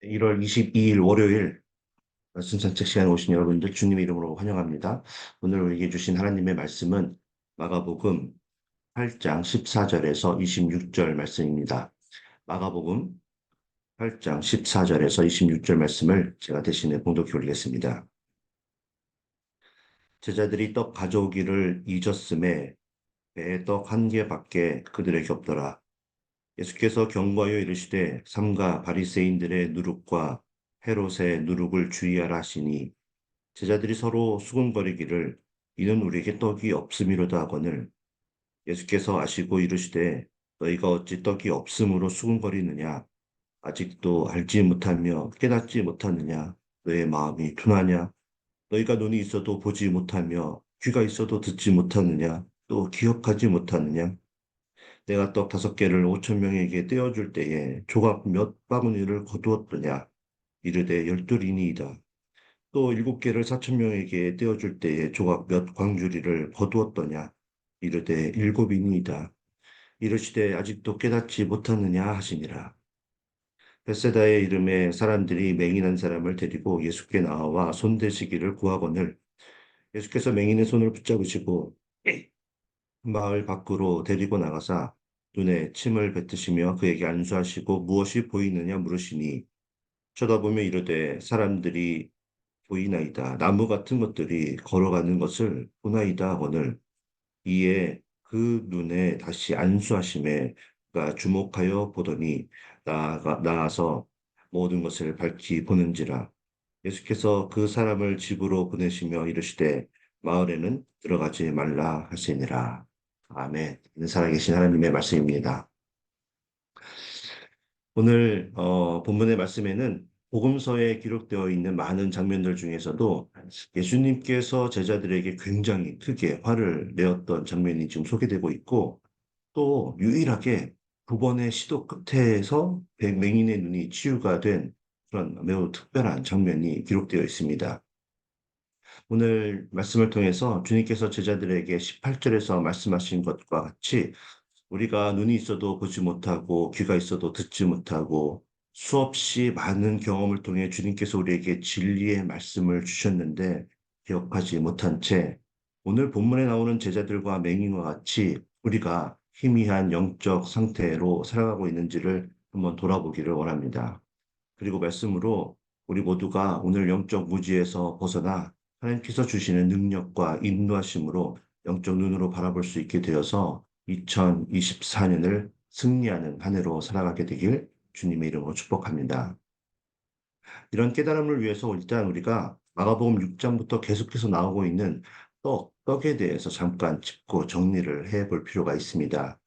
1월 22일 월요일 말씀 산책 시간에 오신 여러분들 주님의 이름으로 환영합니다. 오늘 우리에게 주신 하나님의 말씀은 마가복음 8장 14절에서 26절 말씀입니다. 마가복음 8장 14절에서 26절 말씀을 제가 대신에 봉독해 올리겠습니다. 제자들이 떡 가져오기를 잊었음에 배에 떡 한 개밖에 그들에게 없더라. 예수께서 경고하여 이르시되 삼가 바리새인들의 누룩과 헤롯의 누룩을 주의하라 하시니 제자들이 서로 수군거리기를 이는 우리에게 떡이 없음이로다 하거늘 예수께서 아시고 이르시되 너희가 어찌 떡이 없음으로 수군거리느냐 아직도 알지 못하며 깨닫지 못하느냐 너의 마음이 둔하냐 너희가 눈이 있어도 보지 못하며 귀가 있어도 듣지 못하느냐 또 기억하지 못하느냐 내가 떡 5개를 5천 명에게 떼어줄 때에 조각 몇 바구니를 거두었더냐 이르되 12이니이다. 또 7개를 4천 명에게 떼어줄 때에 조각 몇 광주리를 거두었더냐 이르되 7이니이다. 이르시되 아직도 깨닫지 못하느냐 하시니라. 벳세다의 이름에 사람들이 맹인한 사람을 데리고 예수께 나와 손대시기를 구하거늘 예수께서 맹인의 손을 붙잡으시고 마을 밖으로 데리고 나가사 눈에 침을 뱉으시며 그에게 안수하시고 무엇이 보이느냐 물으시니 쳐다보며 이르되 사람들이 보이나이다. 나무 같은 것들이 걸어가는 것을 보나이다 하거늘 이에 그 눈에 다시 안수하심에 그가 주목하여 보더니 나아서 모든 것을 밝히 보는지라. 예수께서 그 사람을 집으로 보내시며 이르시되 마을에는 들어가지 말라 하시니라. 아멘. 살아계신 하나님의 말씀입니다. 오늘 본문의 말씀에는 복음서에 기록되어 있는 많은 장면들 중에서도 예수님께서 제자들에게 굉장히 크게 화를 내었던 장면이 지금 소개되고 있고 또 유일하게 2번의 시도 끝에서 백맹인의 눈이 치유가 된 그런 매우 특별한 장면이 기록되어 있습니다. 오늘 말씀을 통해서 주님께서 제자들에게 18절에서 말씀하신 것과 같이 우리가 눈이 있어도 보지 못하고 귀가 있어도 듣지 못하고 수없이 많은 경험을 통해 주님께서 우리에게 진리의 말씀을 주셨는데 기억하지 못한 채 오늘 본문에 나오는 제자들과 맹인과 같이 우리가 희미한 영적 상태로 살아가고 있는지를 한번 돌아보기를 원합니다. 그리고 말씀으로 우리 모두가 오늘 영적 무지에서 벗어나 하나님께서 주시는 능력과 인도하심으로 영적 눈으로 바라볼 수 있게 되어서 2024년을 승리하는 한 해로 살아가게 되길 주님의 이름으로 축복합니다. 이런 깨달음을 위해서 일단 우리가 마가복음 6장부터 계속해서 나오고 있는 떡에 대해서 잠깐 짚고 정리를 해볼 필요가 있습니다.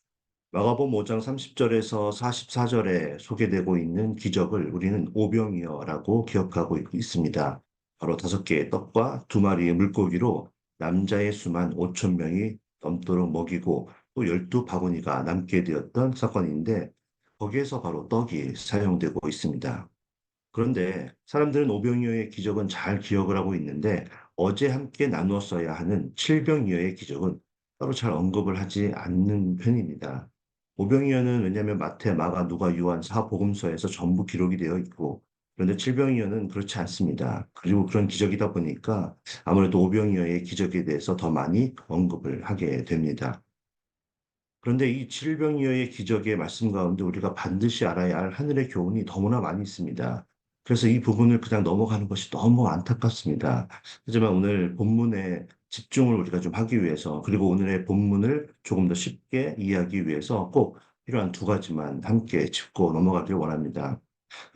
마가복음 5장 30절에서 44절에 소개되고 있는 기적을 우리는 오병이어라고 기억하고 있습니다. 바로 5개의 떡과 2마리의 물고기로 남자의 수만 5천 명이 넘도록 먹이고 또 12바구니가 남게 되었던 사건인데 거기에서 바로 떡이 사용되고 있습니다. 그런데 사람들은 오병이어의 기적은 잘 기억을 하고 있는데 어제 함께 나누었어야 하는 칠병이어의 기적은 따로 잘 언급을 하지 않는 편입니다. 오병이어는 왜냐하면 마태, 마가, 누가, 요한 사복음서에서 전부 기록이 되어 있고 그런데 칠병이어는 그렇지 않습니다. 그리고 그런 기적이다 보니까 아무래도 오병이어의 기적에 대해서 더 많이 언급을 하게 됩니다. 그런데 이 칠병이어의 기적의 말씀 가운데 우리가 반드시 알아야 할 하늘의 교훈이 너무나 많이 있습니다. 그래서 이 부분을 그냥 넘어가는 것이 너무 안타깝습니다. 하지만 오늘 본문에 집중을 우리가 좀 하기 위해서 그리고 오늘의 본문을 조금 더 쉽게 이해하기 위해서 꼭 필요한 2가지만 함께 짚고 넘어가길 원합니다.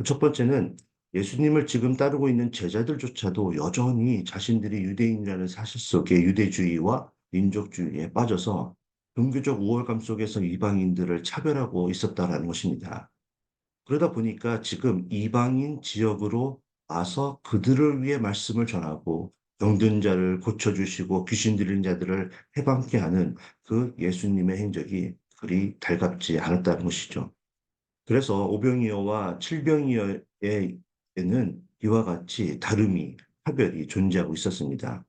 첫 번째는 예수님을 지금 따르고 있는 제자들조차도 여전히 자신들이 유대인이라는 사실 속에 유대주의와 민족주의에 빠져서 종교적 우월감 속에서 이방인들을 차별하고 있었다라는 것입니다. 그러다 보니까 지금 이방인 지역으로 와서 그들을 위해 말씀을 전하고 병든 자를 고쳐주시고 귀신 들린 자들을 해방케 하는 그 예수님의 행적이 그리 달갑지 않았다는 것이죠. 그래서 오병이어와 칠병이어에는 이와 같이 다름이, 차별이 존재하고 있었습니다.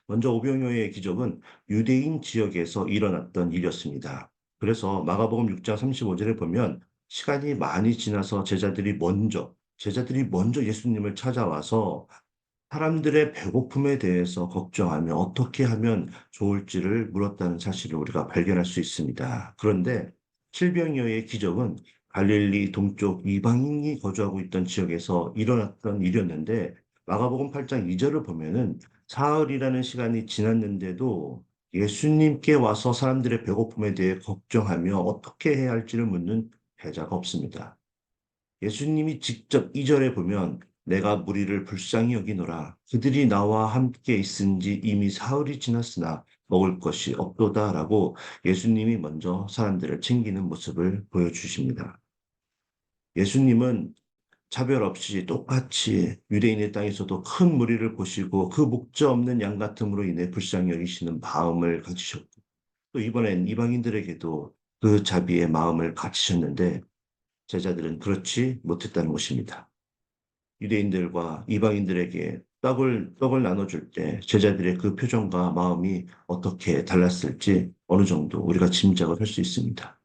먼저 오병이어의 기적은 유대인 지역에서 일어났던 일이었습니다. 그래서 마가복음 6장 35절에 보면 시간이 많이 지나서 제자들이 먼저 제자들이 먼저 예수님을 찾아와서 사람들의 배고픔에 대해서 걱정하며 어떻게 하면 좋을지를 물었다는 사실을 우리가 발견할 수 있습니다. 그런데 칠병이어의 기적은 갈릴리 동쪽 이방인이 거주하고 있던 지역에서 일어났던 일이었는데 마가복음 8장 2절을 보면은 사흘이라는 시간이 지났는데도 예수님께 와서 사람들의 배고픔에 대해 걱정하며 어떻게 해야 할지를 묻는 배자가 없습니다. 예수님이 직접 2절에 보면 내가 무리를 불쌍히 여기노라. 그들이 나와 함께 있은지 이미 사흘이 지났으나 먹을 것이 없도다라고 예수님이 먼저 사람들을 챙기는 모습을 보여주십니다. 예수님은 차별 없이 똑같이 유대인의 땅에서도 큰 무리를 보시고 그 목자 없는 양 같음으로 인해 불쌍히 여기시는 마음을 가지셨고 또 이번엔 이방인들에게도 그 자비의 마음을 가지셨는데 제자들은 그렇지 못했다는 것입니다. 유대인들과 이방인들에게 떡을 나눠줄 때 제자들의 그 표정과 마음이 어떻게 달랐을지 어느 정도 우리가 짐작을 할 수 있습니다.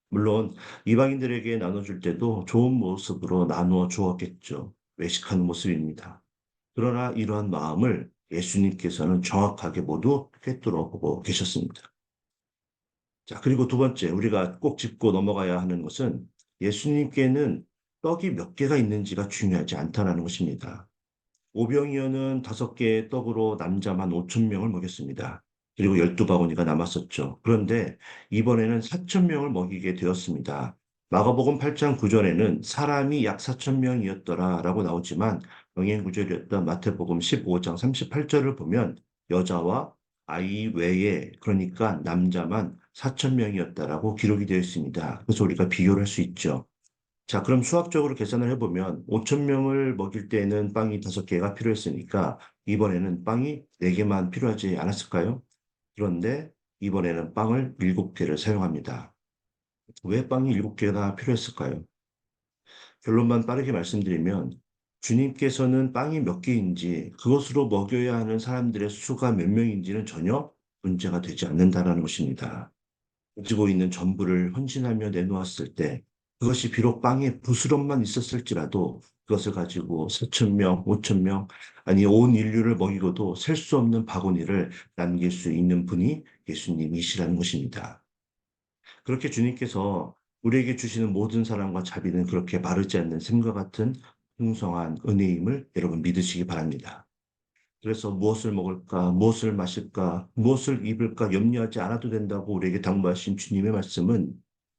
물론 이방인들에게 나눠줄 때도 좋은 모습으로 나누어 주었겠죠. 외식하는 모습입니다. 그러나 이러한 마음을 예수님께서는 정확하게 모두 꿰뚫어 보고 계셨습니다. 자, 그리고 두 번째, 우리가 꼭 짚고 넘어가야 하는 것은 예수님께는 떡이 몇 개가 있는지가 중요하지 않다는 것입니다. 오병이어는 5개의 떡으로 남자만 5천 명을 먹였습니다. 그리고 12바구니가 남았었죠. 그런데 이번에는 4천 명을 먹이게 되었습니다. 마가복음 8장 9절에는 사람이 약 4천 명이었더라라고 나오지만 병행 구절이었던 마태복음 15장 38절을 보면 여자와 아이 외에 그러니까 남자만 4천 명이었다라고 기록이 되어 있습니다. 그래서 우리가 비교를 할 수 있죠. 자, 그럼 수학적으로 계산을 해보면 5천 명을 먹일 때에는 빵이 5개가 필요했으니까 이번에는 빵이 4개만 필요하지 않았을까요? 그런데 이번에는 빵을 7개를 사용합니다. 왜 빵이 7개가 필요했을까요? 결론만 빠르게 말씀드리면 주님께서는 빵이 몇 개인지 그것으로 먹여야 하는 사람들의 수가 몇 명인지는 전혀 문제가 되지 않는다라는 것입니다. 가지고 있는 전부를 헌신하며 내놓았을 때 그것이 비록 빵에 부스럼만 있었을지라도 그것을 가지고 4천 명, 5천 명, 아니 온 인류를 먹이고도 셀 수 없는 바구니를 남길 수 있는 분이 예수님이시라는 것입니다. 그렇게 주님께서 우리에게 주시는 모든 사랑과 자비는 그렇게 마르지 않는 샘과 같은 풍성한 은혜임을 여러분 믿으시기 바랍니다. 그래서 무엇을 먹을까, 무엇을 마실까, 무엇을 입을까 염려하지 않아도 된다고 우리에게 당부하신 주님의 말씀은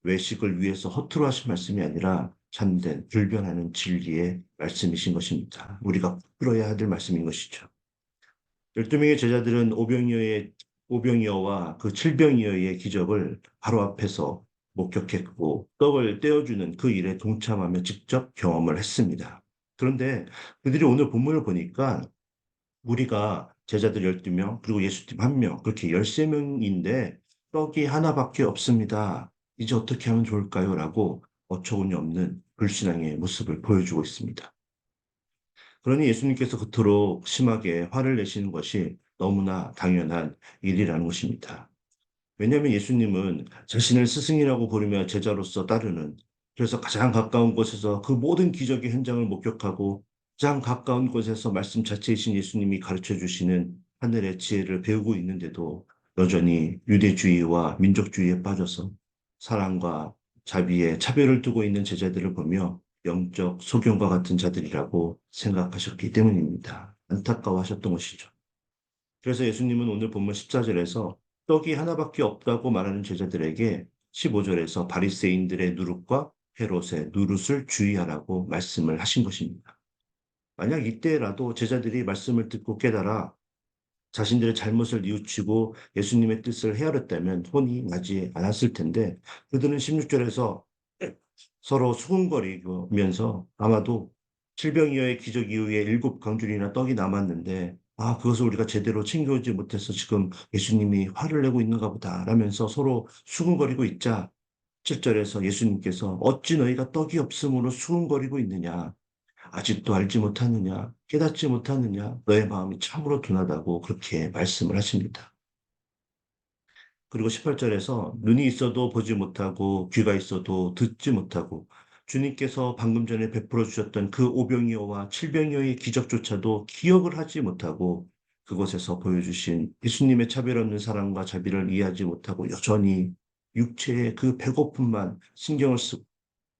외식을 위해서 허투루 하신 말씀이 아니라 참된 불변하는 진리의 말씀이신 것입니다. 우리가 꼭 들어야 될 말씀인 것이죠. 12명의 제자들은 오병이어와 그 칠병이어의 기적을 바로 앞에서 목격했고 떡을 떼어주는 그 일에 동참하며 직접 경험을 했습니다. 그런데 그들이 오늘 본문을 보니까 우리가 제자들 12명, 그리고 예수님 1명, 그렇게 13명인데 떡이 하나밖에 없습니다. 이제 어떻게 하면 좋을까요? 라고 어처구니 없는 불신앙의 모습을 보여주고 있습니다. 그러니 예수님께서 그토록 심하게 화를 내시는 것이 너무나 당연한 일이라는 것입니다. 왜냐하면 예수님은 자신을 스승이라고 부르며 제자로서 따르는 그래서 가장 가까운 곳에서 그 모든 기적의 현장을 목격하고 가장 가까운 곳에서 말씀 자체이신 예수님이 가르쳐 주시는 하늘의 지혜를 배우고 있는데도 여전히 유대주의와 민족주의에 빠져서 사랑과 자비에 차별을 두고 있는 제자들을 보며 영적 소경과 같은 자들이라고 생각하셨기 때문입니다. 안타까워하셨던 것이죠. 그래서 예수님은 오늘 본문 14절에서 떡이 하나밖에 없다고 말하는 제자들에게 15절에서 바리새인들의 누룩과 헤롯의 누룩을 주의하라고 말씀을 하신 것입니다. 만약 이때라도 제자들이 말씀을 듣고 깨달아 자신들의 잘못을 뉘우치고 예수님의 뜻을 헤아렸다면 혼이 나지 않았을 텐데 그들은 16절에서 서로 수군거리면서 아마도 칠병이어의 기적 이후에 7광줄이나 떡이 남았는데 그것을 우리가 제대로 챙겨오지 못해서 지금 예수님이 화를 내고 있는가 보다 라면서 서로 수군거리고 있자 7절에서 예수님께서 어찌 너희가 떡이 없으므로 수군거리고 있느냐 아직도 알지 못하느냐 깨닫지 못하느냐 너의 마음이 참으로 둔하다고 그렇게 말씀을 하십니다. 그리고 18절에서 눈이 있어도 보지 못하고 귀가 있어도 듣지 못하고 주님께서 방금 전에 베풀어 주셨던 그 오병이어와 칠병이어의 기적조차도 기억을 하지 못하고 그곳에서 보여주신 예수님의 차별 없는 사랑과 자비를 이해하지 못하고 여전히 육체의 그 배고픔만 신경을 쓰고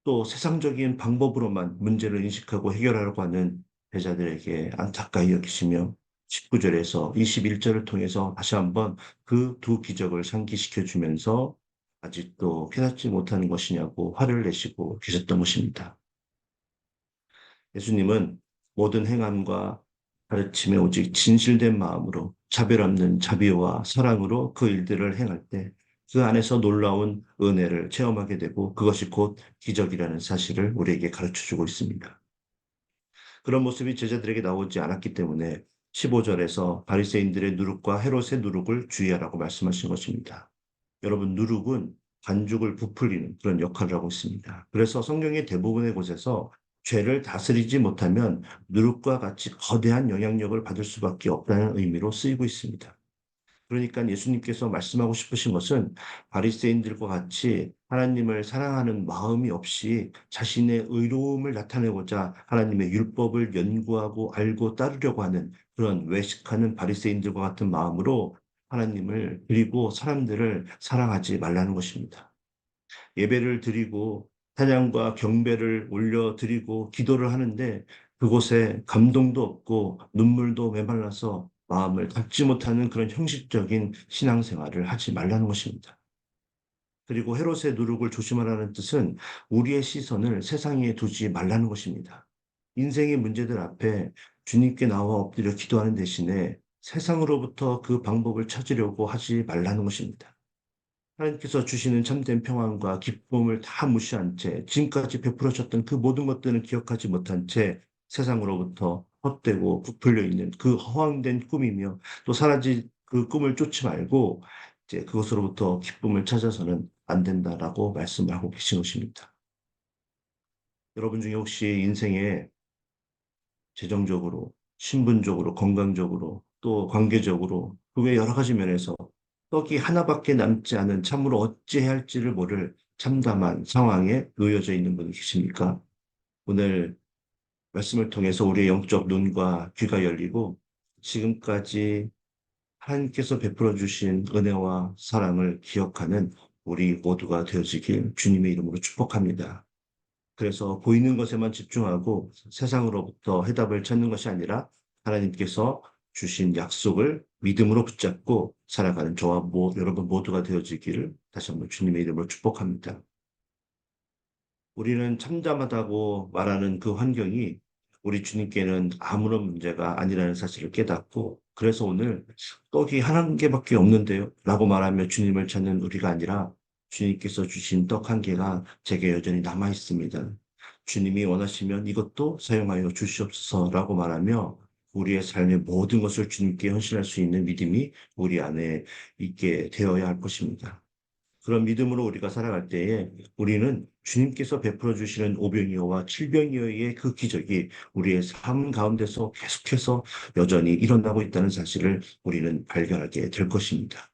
또 세상적인 방법으로만 문제를 인식하고 해결하려고 하는 제자들에게 안타까이 여기시며 19절에서 21절을 통해서 다시 한번 그 두 기적을 상기시켜 주면서 아직도 깨닫지 못하는 것이냐고 화를 내시고 계셨던 것입니다. 예수님은 모든 행함과 가르침에 오직 진실된 마음으로 차별 없는 자비와 사랑으로 그 일들을 행할 때 그 안에서 놀라운 은혜를 체험하게 되고 그것이 곧 기적이라는 사실을 우리에게 가르쳐 주고 있습니다. 그런 모습이 제자들에게 나오지 않았기 때문에 15절에서 바리새인들의 누룩과 헤롯의 누룩을 주의하라고 말씀하신 것입니다. 여러분, 누룩은 반죽을 부풀리는 그런 역할을 하고 있습니다. 그래서 성경의 대부분의 곳에서 죄를 다스리지 못하면 누룩과 같이 거대한 영향력을 받을 수밖에 없다는 의미로 쓰이고 있습니다. 그러니까 예수님께서 말씀하고 싶으신 것은 바리새인들과 같이 하나님을 사랑하는 마음이 없이 자신의 의로움을 나타내고자 하나님의 율법을 연구하고 알고 따르려고 하는 그런 외식하는 바리새인들과 같은 마음으로 하나님을 그리고 사람들을 사랑하지 말라는 것입니다. 예배를 드리고 찬양과 경배를 올려드리고 기도를 하는데 그곳에 감동도 없고 눈물도 메말라서 마음을 닫지 못하는 그런 형식적인 신앙생활을 하지 말라는 것입니다. 그리고 헤롯의 누룩을 조심하라는 뜻은 우리의 시선을 세상에 두지 말라는 것입니다. 인생의 문제들 앞에 주님께 나와 엎드려 기도하는 대신에 세상으로부터 그 방법을 찾으려고 하지 말라는 것입니다. 하나님께서 주시는 참된 평안과 기쁨을 다 무시한 채 지금까지 베풀어졌던 그 모든 것들은 기억하지 못한 채 세상으로부터 헛되고 부풀려 있는 그 허황된 꿈이며 또 사라질 그 꿈을 쫓지 말고 이제 그것으로부터 기쁨을 찾아서는 안 된다라고 말씀하고 계신 것입니다. 여러분 중에 혹시 인생에 재정적으로, 신분적으로, 건강적으로, 또 관계적으로, 그 외 여러 가지 면에서 떡이 하나밖에 남지 않은 참으로 어찌해야 할지를 모를 참담한 상황에 놓여져 있는 분이 계십니까? 오늘 말씀을 통해서 우리의 영적 눈과 귀가 열리고 지금까지 하나님께서 베풀어 주신 은혜와 사랑을 기억하는 우리 모두가 되어지길 주님의 이름으로 축복합니다. 그래서 보이는 것에만 집중하고 세상으로부터 해답을 찾는 것이 아니라 하나님께서 주신 약속을 믿음으로 붙잡고 살아가는 저와 여러분 모두가 되어지기를 다시 한번 주님의 이름으로 축복합니다. 우리는 참담하다고 말하는 그 환경이 우리 주님께는 아무런 문제가 아니라는 사실을 깨닫고 그래서 오늘 떡이 한 개밖에 없는데요 라고 말하며 주님을 찾는 우리가 아니라 주님께서 주신 떡 한 개가 제게 여전히 남아 있습니다. 주님이 원하시면 이것도 사용하여 주시옵소서라고 말하며 우리의 삶의 모든 것을 주님께 헌신할 수 있는 믿음이 우리 안에 있게 되어야 할 것입니다. 그런 믿음으로 우리가 살아갈 때에 우리는 주님께서 베풀어 주시는 오병이어와 칠병이어의 그 기적이 우리의 삶 가운데서 계속해서 여전히 일어나고 있다는 사실을 우리는 발견하게 될 것입니다.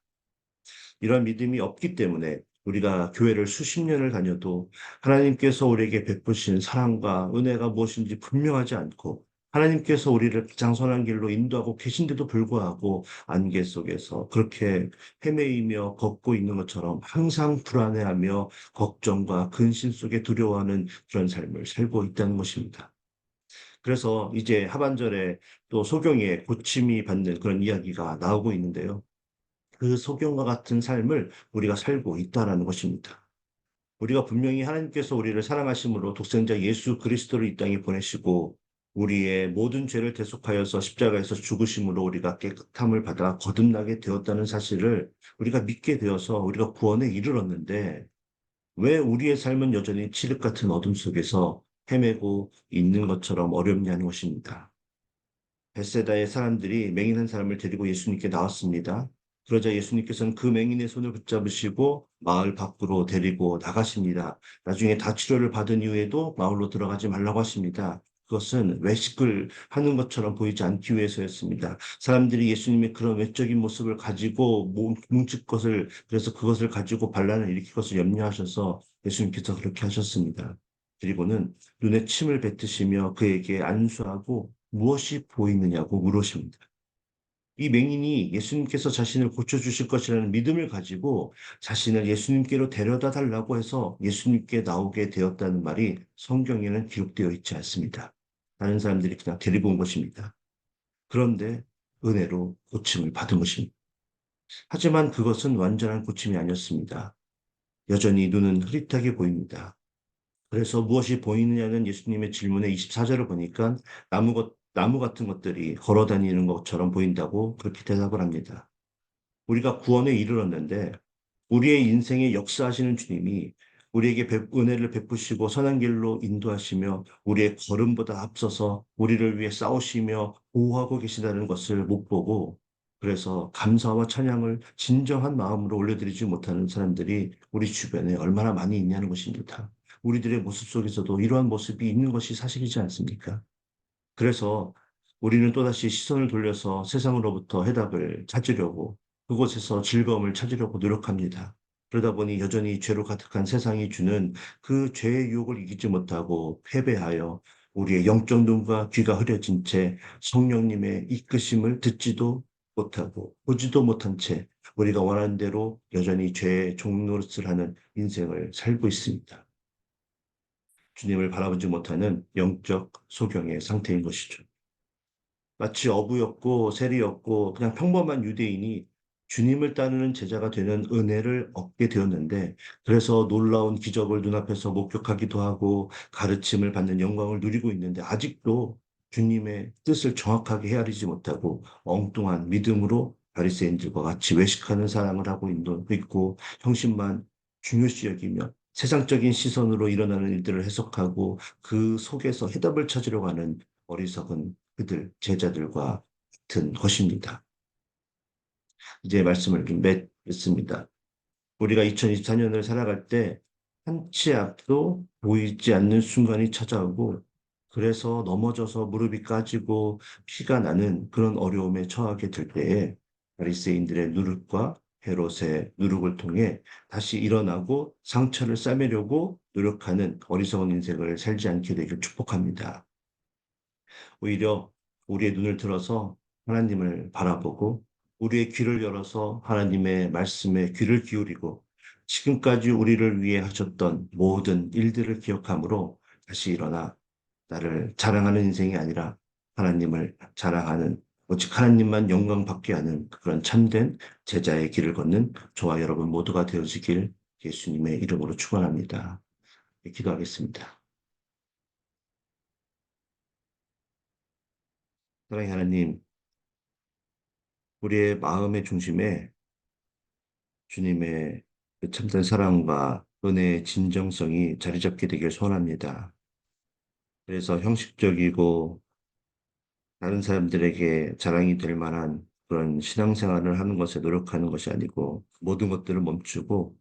이런 믿음이 없기 때문에 우리가 교회를 수십 년을 다녀도 하나님께서 우리에게 베푸신 사랑과 은혜가 무엇인지 분명하지 않고 하나님께서 우리를 가장 선한 길로 인도하고 계신데도 불구하고 안개 속에서 그렇게 헤매이며 걷고 있는 것처럼 항상 불안해하며 걱정과 근심 속에 두려워하는 그런 삶을 살고 있다는 것입니다. 그래서 이제 하반절에 또 소경의 고침이 받는 그런 이야기가 나오고 있는데요. 그 소경과 같은 삶을 우리가 살고 있다라는 것입니다. 우리가 분명히 하나님께서 우리를 사랑하심으로 독생자 예수 그리스도를 이 땅에 보내시고 우리의 모든 죄를 대속하여서 십자가에서 죽으심으로 우리가 깨끗함을 받아 거듭나게 되었다는 사실을 우리가 믿게 되어서 우리가 구원에 이르렀는데 왜 우리의 삶은 여전히 칠흑 같은 어둠 속에서 헤매고 있는 것처럼 어렵냐는 것입니다. 벳세다의 사람들이 맹인한 사람을 데리고 예수님께 나왔습니다. 그러자 예수님께서는 그 맹인의 손을 붙잡으시고 마을 밖으로 데리고 나가십니다. 나중에 다 치료를 받은 이후에도 마을로 들어가지 말라고 하십니다. 그것은 외식을 하는 것처럼 보이지 않기 위해서였습니다. 사람들이 예수님의 그런 외적인 모습을 가지고 뭉칠 것을 그래서 그것을 가지고 반란을 일으킬 것을 염려하셔서 예수님께서 그렇게 하셨습니다. 그리고는 눈에 침을 뱉으시며 그에게 안수하고 무엇이 보이느냐고 물으십니다. 이 맹인이 예수님께서 자신을 고쳐주실 것이라는 믿음을 가지고 자신을 예수님께로 데려다 달라고 해서 예수님께 나오게 되었다는 말이 성경에는 기록되어 있지 않습니다. 다른 사람들이 그냥 데리고 온 것입니다. 그런데 은혜로 고침을 받은 것입니다. 하지만 그것은 완전한 고침이 아니었습니다. 여전히 눈은 흐릿하게 보입니다. 그래서 무엇이 보이느냐는 예수님의 질문에 24절을 보니까 나무 같은 것들이 걸어 다니는 것처럼 보인다고 그렇게 대답을 합니다. 우리가 구원에 이르렀는데 우리의 인생에 역사하시는 주님이 우리에게 은혜를 베푸시고 선한 길로 인도하시며 우리의 걸음보다 앞서서 우리를 위해 싸우시며 보호하고 계시다는 것을 못 보고 그래서 감사와 찬양을 진정한 마음으로 올려드리지 못하는 사람들이 우리 주변에 얼마나 많이 있냐는 것입니다. 우리들의 모습 속에서도 이러한 모습이 있는 것이 사실이지 않습니까? 그래서 우리는 또다시 시선을 돌려서 세상으로부터 해답을 찾으려고 그곳에서 즐거움을 찾으려고 노력합니다. 그러다 보니 여전히 죄로 가득한 세상이 주는 그 죄의 유혹을 이기지 못하고 패배하여 우리의 영적 눈과 귀가 흐려진 채 성령님의 이끄심을 듣지도 못하고 보지도 못한 채 우리가 원하는 대로 여전히 죄의 종노릇을 하는 인생을 살고 있습니다. 주님을 바라보지 못하는 영적 소경의 상태인 것이죠. 마치 어부였고 세리였고 그냥 평범한 유대인이 주님을 따르는 제자가 되는 은혜를 얻게 되었는데 그래서 놀라운 기적을 눈앞에서 목격하기도 하고 가르침을 받는 영광을 누리고 있는데 아직도 주님의 뜻을 정확하게 헤아리지 못하고 엉뚱한 믿음으로 바리새인들과 같이 외식하는 사람을 하고 있고 형신만 중요시 여기며 세상적인 시선으로 일어나는 일들을 해석하고 그 속에서 해답을 찾으려고 하는 어리석은 그들, 제자들과 같은 것입니다. 이제 말씀을 좀 맺습니다. 우리가 2024년을 살아갈 때 한치 앞도 보이지 않는 순간이 찾아오고 그래서 넘어져서 무릎이 까지고 피가 나는 그런 어려움에 처하게 될 때에 바리새인들의 누룩과 헤롯의 누룩을 통해 다시 일어나고 상처를 싸매려고 노력하는 어리석은 인생을 살지 않게 되길 축복합니다. 오히려 우리의 눈을 들어서 하나님을 바라보고 우리의 귀를 열어서 하나님의 말씀에 귀를 기울이고 지금까지 우리를 위해 하셨던 모든 일들을 기억함으로 다시 일어나 나를 자랑하는 인생이 아니라 하나님을 자랑하는 오직 하나님만 영광 받게 하는 그런 참된 제자의 길을 걷는 저와 여러분 모두가 되어지길 예수님의 이름으로 축원합니다. 기도하겠습니다. 사랑의 하나님, 우리의 마음의 중심에 주님의 그 참된 사랑과 은혜의 진정성이 자리 잡게 되길 소원합니다. 그래서 형식적이고 다른 사람들에게 자랑이 될 만한 그런 신앙생활을 하는 것에 노력하는 것이 아니고 모든 것들을 멈추고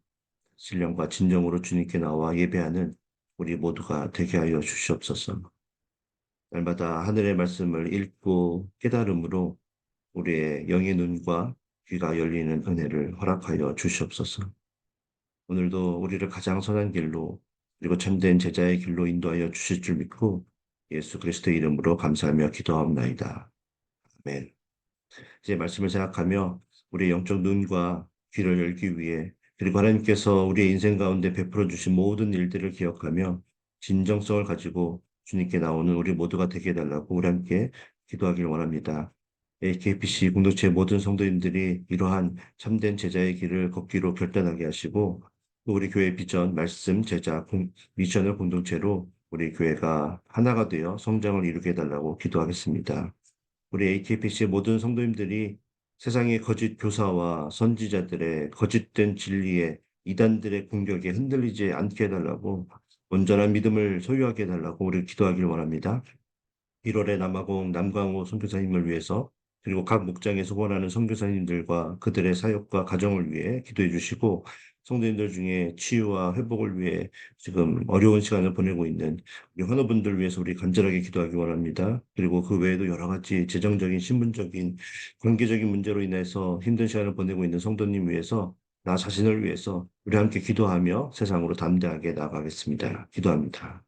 신령과 진정으로 주님께 나와 예배하는 우리 모두가 되게 하여 주시옵소서. 날마다 하늘의 말씀을 읽고 깨달음으로 우리의 영의 눈과 귀가 열리는 은혜를 허락하여 주시옵소서. 오늘도 우리를 가장 선한 길로 그리고 참된 제자의 길로 인도하여 주실 줄 믿고 예수 그리스도의 이름으로 감사하며 기도하옵나이다. 아멘. 이제 말씀을 생각하며 우리의 영적 눈과 귀를 열기 위해 그리고 하나님께서 우리의 인생 가운데 베풀어 주신 모든 일들을 기억하며 진정성을 가지고 주님께 나오는 우리 모두가 되게 해달라고 우리 함께 기도하길 원합니다. KPC 공동체 모든 성도님들이 이러한 참된 제자의 길을 걷기로 결단하게 하시고 또 우리 교회 비전, 말씀, 제자, 미션을 공동체로 우리 교회가 하나가 되어 성장을 이루게 해달라고 기도하겠습니다. 우리 AKPC의 모든 성도님들이 세상의 거짓 교사와 선지자들의 거짓된 진리에 이단들의 공격에 흔들리지 않게 해달라고 온전한 믿음을 소유하게 해달라고 우리 기도하길 원합니다. 1월에 남아공 남강호 선교사님을 위해서 그리고 각 목장에 소원하는 선교사님들과 그들의 사역과 가정을 위해 기도해 주시고 성도님들 중에 치유와 회복을 위해 지금 어려운 시간을 보내고 있는 우리 환우분들 위해서 우리 간절하게 기도하기 원합니다. 그리고 그 외에도 여러 가지 재정적인, 신분적인, 관계적인 문제로 인해서 힘든 시간을 보내고 있는 성도님 위해서 나 자신을 위해서 우리 함께 기도하며 세상으로 담대하게 나아가겠습니다. 기도합니다.